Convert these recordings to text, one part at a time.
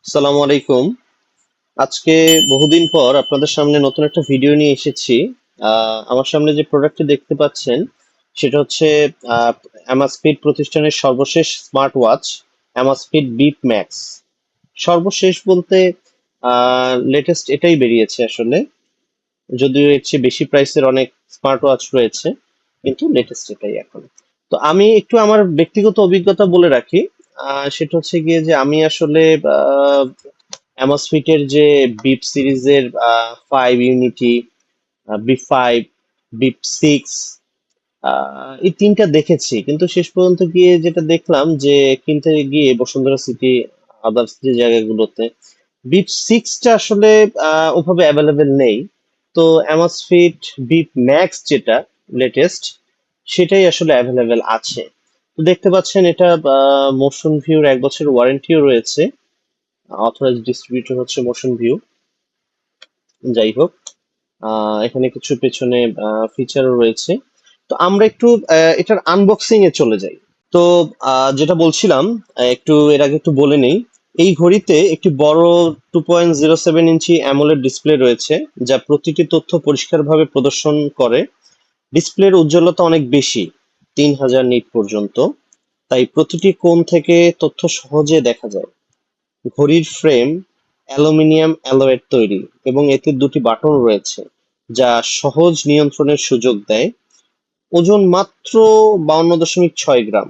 আসসালামু আলাইকুম। আজকে বহুদিন পর আপনাদের সামনে নতুন একটা ভিডিও নিয়ে এসেছি। আমার সামনে যে প্রোডাক্টটি দেখতে পাচ্ছেন সেটা হচ্ছে অ্যামাস্পিড প্রতিষ্ঠানের সর্বশেষ স্মার্ট ওয়াচ অ্যামাস্পিড বিপ ম্যাক্স। সর্বশেষ বলতে লেটেস্ট এটাই বেরিয়েছে আসলে, যদিও এর চেয়ে বেশি প্রাইসের অনেক স্মার্ট ওয়াচ রয়েছে, কিন্তু লেটেস্ট এটাই এখন। তো আমি একটু আমার ব্যক্তিগত অভিজ্ঞতা বলে রাখি। সেটা হচ্ছে গিয়ে যে আমি আসলে অ্যামসফিটের যে বিপ সিরিজের 5 ইউনিটি, বি 5, বি 6, এই তিনটা দেখেছি, কিন্তু শেষ পর্যন্ত গিয়ে যেটা দেখলাম যে কিনতে গিয়ে বসুন্ধরা সিটি আদার্স যে জায়গাগুলোতে বি 6টা আসলে ওভাবে অ্যাভেলেবেল নেই। তো অ্যামসফিট বিপ ম্যাক্স যেটা লেটেস্ট, সেটাই আসলে অ্যাভেলেবেল আছে। তো দেখতে পাচ্ছেন এটা মোশন ভিউর 1 বছর ওয়ারেন্টিও রয়েছে। অথরাইজ ডিস্ট্রিবিউটর হচ্ছে মোশন ভিউ। যাই হোক, এখানে কিছু পেছনে ফিচারও রয়েছে। তো আমরা একটু এটার আনবক্সিং এ চলে যাই। তো যেটা বলছিলাম, একটু এর আগে একটু বলে নেই। এই ঘড়িতে একটি বড় 2.07 ইঞ্চি অ্যামোলেড ডিসপ্লে রয়েছে, যা প্রতিটি তথ্য পরিষ্কারভাবে প্রদর্শন করে। ডিসপ্লের উজ্জ্বলতা অনেক বেশি, 3000 নিট পর্যন্ত, তাই প্রতিটি কোণ থেকে তথ্য সহজে দেখা যায়। ঘড়ির ফ্রেম অ্যালুমিনিয়াম অ্যালয়ের তৈরি এবং এতে দুটি বাটন রয়েছে, যা সহজ নিয়ন্ত্রণের সুযোগ দেয়। ওজন মাত্র 52.6 গ্রাম,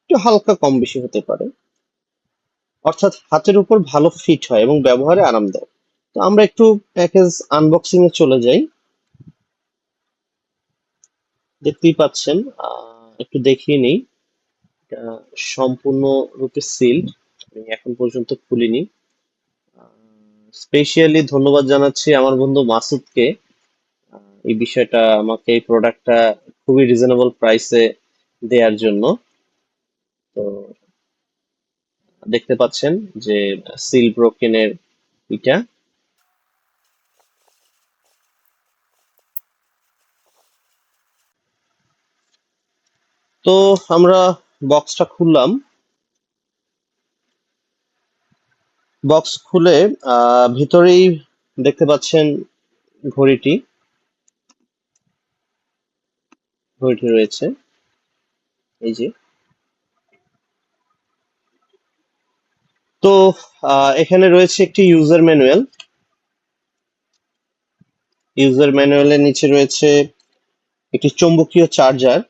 একটু হালকা কম বেশি হতে পারে, অর্থাৎ হাতের উপর ভালো ফিট হয় এবং ব্যবহারে আরামদায়ক। তো আমরা একটু প্যাকেজ আনবক্সিং এ চলে যাই। দেখতেই পাচ্ছেন, একটু দেখিয়ে নেই। এটা সম্পূর্ণরূপে সিল্ড, আমি এখন পর্যন্ত খুলিনি। স্পেশালি ধন্যবাদ জানাচ্ছি আমার বন্ধু মাসুদকে এই বিষয়টা, আমাকে এই প্রোডাক্টটা খুবই রিজনেবল প্রাইসে দেওয়ার জন্য। তো দেখতে পাচ্ছেন যে সিল ব্রোকেনের এটা। তো আমরা বক্সটা খুললাম। বক্স খুলে ভিতরেই দেখতে পাচ্ছেন ঘড়িটি ঘড়িটি রয়েছে, এই যে। তো এখানে রয়েছে একটি ইউজার ম্যানুয়াল। ইউজার ম্যানুয়ালের নিচে রয়েছে একটি চৌম্বকীয় চার্জার।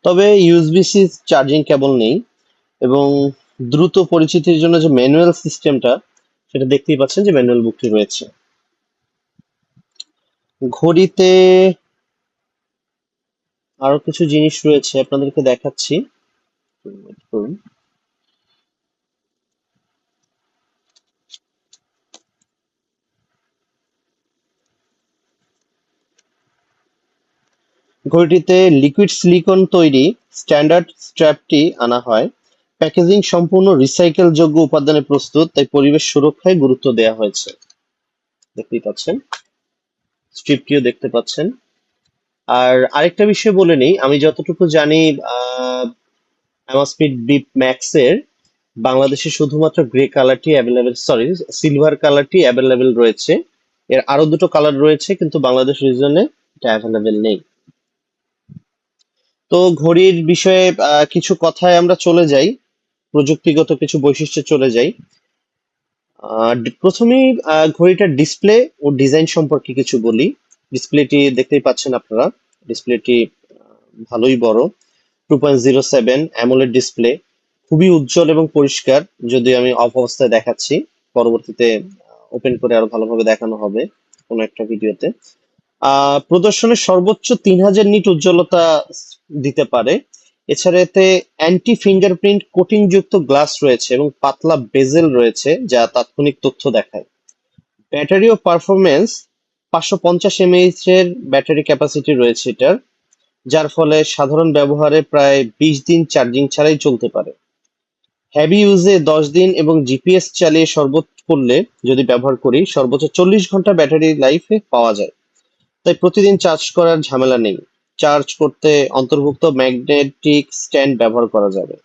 তবে ইউএসবি-সি চার্জিং কেবল নেই, এবং দ্রুত পরিচিতির জন্য যে ম্যানুয়াল সিস্টেমটা, সেটা দেখতেই পাচ্ছেন যে ম্যানুয়াল বুকটি রয়েছে। ঘড়িতে আরো কিছু জিনিস রয়েছে, আপনাদেরকে দেখাচ্ছি। Wait করুন। ঘড়িটিতে লিকুইড সিলিকন তৈরি স্ট্যান্ডার্ড স্ট্র্যাপটি আনা হয়। প্যাকেজিং সম্পূর্ণ রিসাইকেল যোগ্য উপাদানে প্রস্তুত, তাই পরিবেশ সুরক্ষায় গুরুত্ব দেওয়া হয়েছে। দেখতেই পাচ্ছেন, স্ট্রিপটিও দেখতে পাচ্ছেন। আর আরেকটা বিষয় বলে নিই, আমি যতটুকু জানি অ্যামাস্পিড বিপ ম্যাক্স এর বাংলাদেশে শুধুমাত্র গ্রে কালারটি অ্যাভেলেবেল, সরি, সিলভার কালারটি অ্যাভেলেবেল রয়েছে। এর আরো দুটো কালার রয়েছে, কিন্তু বাংলাদেশ রিজনে এটা অ্যাভেলেবেল নেই। তো ঘড়ির বিষয়ে কিছু কথায় আমরা চলে যাই, প্রযুক্তিগত কিছু বৈশিষ্ট্যে চলে যাই। প্রথমেই ঘড়িটার ডিসপ্লে ও ডিজাইন সম্পর্কে কিছু বলি। ডিসপ্লেটি দেখতেই পাচ্ছেন আপনারা, ডিসপ্লেটি ভালোই বড়, 2.07 অ্যামোলেড ডিসপ্লে, খুবই উজ্জ্বল এবং পরিষ্কার। যদি আমি অফ অবস্থায় দেখাচ্ছি, পরবর্তীতে ওপেন করে আরো ভালোভাবে দেখানো হবে কোনো একটা ভিডিওতে। প্রদর্শনের সর্বোচ্চ 3000 নিট উজ্জ্বলতা দিতে পারে। এছাড়া এতে অ্যান্টি ফিঙ্গারপ্রিন্ট কোটিং যুক্ত গ্লাস রয়েছে এবং পাতলা বেজেল রয়েছে, যা তাৎক্ষণিক তথ্য দেখায়। ব্যাটারি ও পারফরমেন্স, 550 mAh এর ব্যাটারি ক্যাপাসিটি রয়েছে এটার, যার ফলে সাধারণ ব্যবহারে প্রায় 20 দিন চার্জিং ছাড়াই চলতে পারে। হেভি ইউজে 10 দিন এবং জিপিএস চালিয়ে সর্বোচ্চ করলে, যদি ব্যবহার করি, সর্বোচ্চ 40 ঘন্টা ব্যাটারি লাইফে পাওয়া যায়। তাই প্রতিদিন চার্জ করার ঝামেলা নেই। চার্জ করতে অন্তর্ভুক্ত ম্যাগনেটিক স্ট্যান্ড ব্যবহার করা যাবে।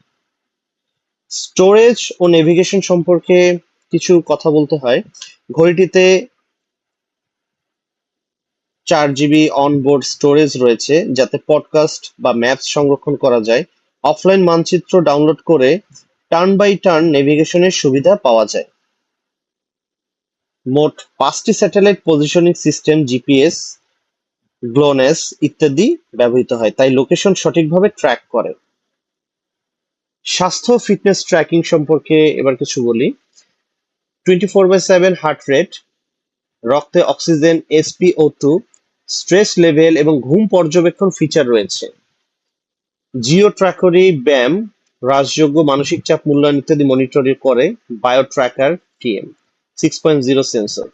স্টোরেজ ও নেভিগেশন সম্পর্কে কিছু কথা বলতে হয়। ঘড়িটিতে 4 GB অন-বোর্ড স্টোরেজ রয়েছে, যাতে পডকাস্ট বা ম্যাপস সংরক্ষণ করা যায়। অফলাইন মানচিত্র ডাউনলোড করে টার্ন বাই টার্ন নেভিগেশনের সুবিধা পাওয়া যায়। মোট 5টি স্যাটেলাইট পজিশনিং সিস্টেম, জিপিএস, গ্লোনেস ইত্যাদি ব্যবহৃত হয়, তাই লোকেশন সঠিকভাবে ট্র্যাক করে। স্বাস্থ্য ফিটনেস ট্র্যাকিং সম্পর্কে এবার কিছু বলি। 24/7 হার্ট রেট, রক্তে অক্সিজেন, SpO2, স্ট্রেস লেভেল এবং ঘুম পর্যবেক্ষণ ফিচার রয়েছে। জিও ট্র্যাকারি ব্যায়াম, হ্রাসযোগ্য মানসিক চাপ মূল্যায়ন ইত্যাদি মনিটরিং করে। Bio tracker TM 6.0 sensor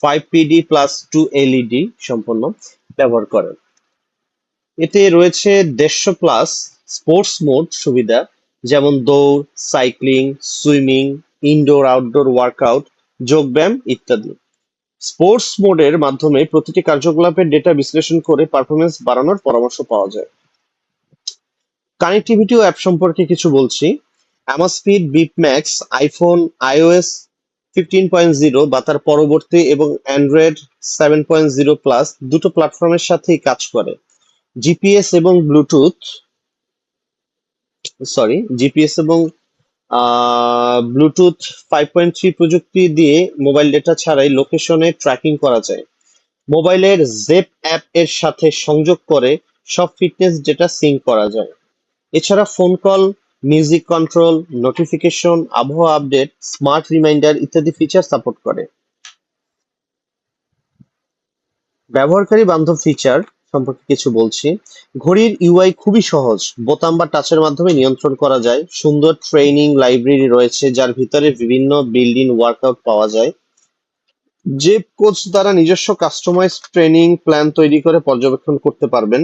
5PD+2 LED সম্পন্ন ব্যবহার করে। এতে রয়েছে 150+ স্পোর্টস মোড সুবিধা, যেমন দৌড়, cycling, swimming, indoor outdoor workout, যোগব্যায়াম ইত্যাদি। স্পোর্টস মোডের মাধ্যমে প্রতিটি কার্যকলাপের ডেটা বিশ্লেষণ করে পারফরমেন্স বাড়ানোর পরামর্শ পাওয়া যায়। কানেক্টিভিটি ও অ্যাপ সম্পর্কে কিছু বলছি। অ্যামাস্পিড বিপ ম্যাক্স আইফোন iOS 15.0 বা তার পরবর্তী এবং অ্যান্ড্রয়েড 7.0+ দুটো প্ল্যাটফর্মের সাথেই কাজ করে। জিপিএস এবং ব্লুটুথ 5.3 প্রযুক্তি দিয়ে মোবাইল ডেটা ছাড়াই লোকেশনে ট্র্যাকিং করা যায়। মোবাইলের জেপ অ্যাপ এর সাথে সংযোগ করে সব ফিটনেস ডেটা সিঙ্ক করা যায়। এছাড়া phone call, music control, notification, আবহাওয়া আপডেট, স্মার্ট রিমাইন্ডার ইত্যাদি ফিচার সাপোর্ট করে। ব্যবহারকারী বান্ধব ফিচার সম্পর্কে কিছু বলছি। ঘড়ির ইউআই খুবই সহজ, বোতাম বা টাচের মাধ্যমে নিয়ন্ত্রণ করা যায়। সুন্দর ট্রেনিং লাইব্রেরি রয়েছে, যার ভিতরে বিভিন্ন বিল্ড-ইন ওয়ার্কআউট পাওয়া যায়। যে কোচ দ্বারা নিজস্ব কাস্টমাইজ ট্রেনিং প্ল্যান তৈরি করে পর্যবেক্ষণ করতে পারবেন।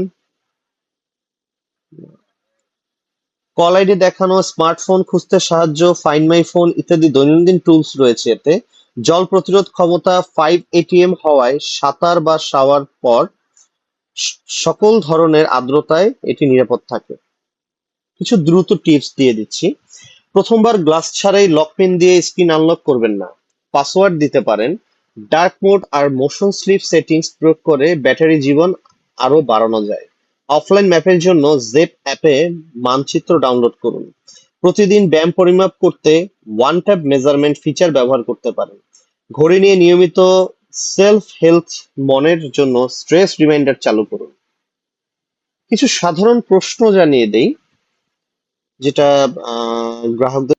কল আইডি দেখানো, স্মার্টফোন খুঁজতে সাহায্য, ফাইন্ড মাই ফোন ইত্যাদি দৈনন্দিন টুলস রয়েছে এতে। জল প্রতিরোধ ক্ষমতা 5 ATM হওয়ায় সাঁতার বা শাওয়ার পর সকল ধরনের আর্দ্রতায় এটি নিরাপদ থাকে। কিছু দ্রুত টিপস দিয়ে দিচ্ছি। প্রথমবার গ্লাস ছাড়াই লক পিন দিয়ে স্ক্রিন আনলক করবেন না। পাসওয়ার্ড দিতে পারেন। ডার্ক মোড আর মোশন স্লিপ সেটিংস প্রয়োগ করে ব্যাটারি জীবন আরো বাড়ানো যায়। অফলাইন ম্যাপের জন্য জেপ অ্যাপে মানচিত্র ডাউনলোড করুন। প্রতিদিন ব্যায়াম পরিমাপ করতে ওয়ান ট্যাপ মেজারমেন্ট ফিচার ব্যবহার করতে পারেন। ঘড়ি নিয়ে নিয়মিত সেলফ হেলথ মনের জন্য স্ট্রেস রিমাইন্ডার চালু করুন। কিছু সাধারণ প্রশ্ন জানিয়ে দেই, যেটা গ্রাহকদের।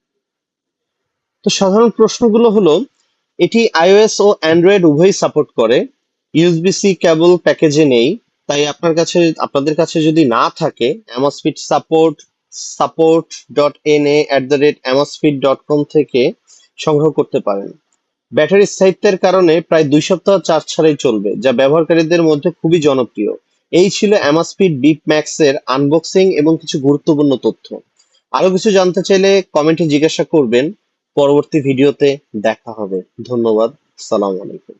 তো সাধারণ প্রশ্নগুলো হলো, এটি iOS ও অ্যান্ড্রয়েড উভয়ই সাপোর্ট করে। USB-C কেবল প্যাকেজে নেই, তাই আপনাদের কাছে যদি না থাকে, অ্যামাসফিট support.na@amazfit.com থেকে সংগ্রহ করতে পারেন। ব্যাটারি স্থায়িত্বের কারণে প্রায় 2 সপ্তাহ চার্জ ছাড়াই চলবে, যা ব্যবহারকারীদের মধ্যে খুবই জনপ্রিয়। এই ছিল অ্যামাসফিট বিপ ম্যাক্স এর আনবক্সিং এবং কিছু গুরুত্বপূর্ণ তথ্য। আরো কিছু জানতে চাইলে কমেন্টে জিজ্ঞাসা করবেন। পরবর্তী ভিডিওতে দেখা হবে। ধন্যবাদ। সালাম আলাইকুম।